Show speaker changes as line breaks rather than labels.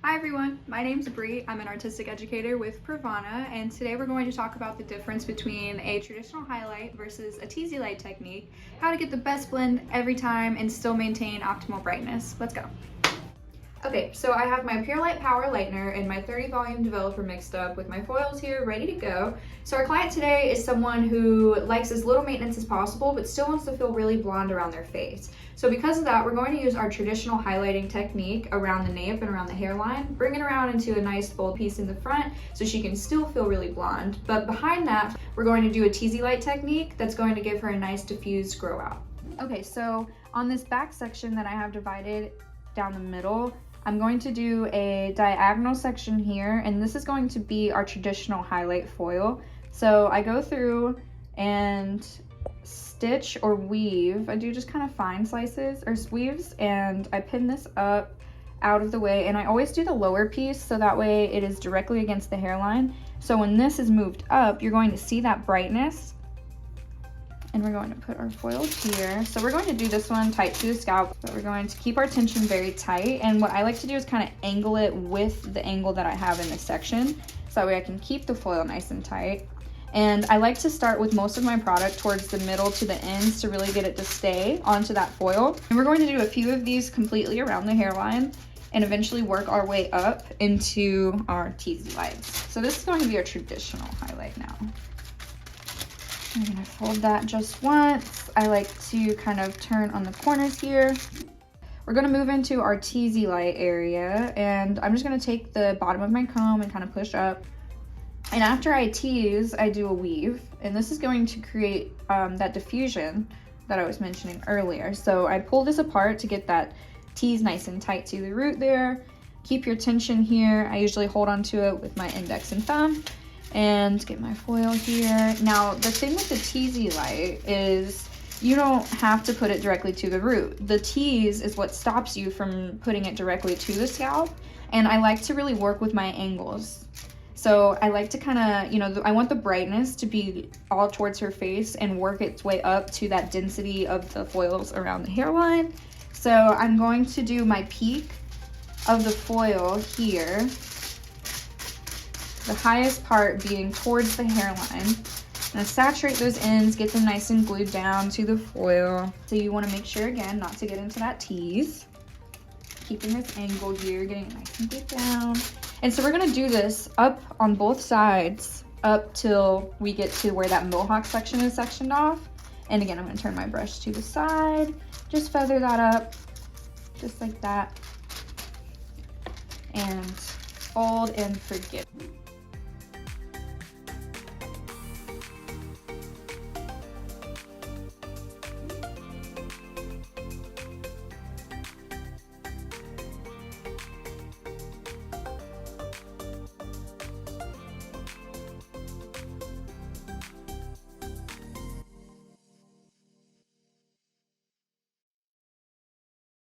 Hi everyone, my name's Bree. I'm an artistic educator with PRAVANA, and today we're going to talk about the difference between a traditional highlight versus a Teasylight technique, how to get the best blend every time and still maintain optimal brightness. Let's go. Okay, so I have my Purelight Power Lightener and my 30 volume developer mixed up with my foils here ready to go. So our client today is someone who likes as little maintenance as possible but still wants to feel really blonde around their face. So because of that, we're going to use our traditional highlighting technique around the nape and around the hairline, bring it around into a nice bold piece in the front so she can still feel really blonde. But behind that, we're going to do a Teasylight technique that's going to give her a nice diffused grow out. Okay, so on this back section that I have divided down the middle, I'm going to do a diagonal section here, and this is going to be our traditional highlight foil. So I go through and stitch or weave. I do just kind of fine slices or weaves, and I pin this up out of the way, and I always do the lower piece so that way it is directly against the hairline. So when this is moved up, you're going to see that brightness. And we're going to put our foil here. So we're going to do this one tight to the scalp, but we're going to keep our tension very tight. And what I like to do is kind of angle it with the angle that I have in this section. So that way I can keep the foil nice and tight. And I like to start with most of my product towards the middle to the ends to really get it to stay onto that foil. And we're going to do a few of these completely around the hairline and eventually work our way up into our Teasylights. So this is going to be our traditional highlight now. I'm gonna fold that just once. I like to kind of turn on the corners here. We're gonna move into our Teasylight area, and I'm just gonna take the bottom of my comb and kind of push up. And after I tease, I do a weave, and this is going to create that diffusion that I was mentioning earlier. So I pull this apart to get that tease nice and tight to the root there. Keep your tension here. I usually hold onto it with my index and thumb. And get my foil here. Now, the thing with the Teasylight is you don't have to put it directly to the root. The tease is what stops you from putting it directly to the scalp. And I like to really work with my angles. So I like to kind of, I want the brightness to be all towards her face and work its way up to that density of the foils around the hairline. So I'm going to do my peak of the foil here, the highest part being towards the hairline. I'm gonna saturate those ends, get them nice and glued down to the foil. So you wanna make sure, again, not to get into that tease. Keeping this angle here, getting it nice and glued down. And so we're gonna do this up on both sides, up till we get to where that mohawk section is sectioned off. And again, I'm gonna turn my brush to the side, just feather that up, just like that. And fold and forget.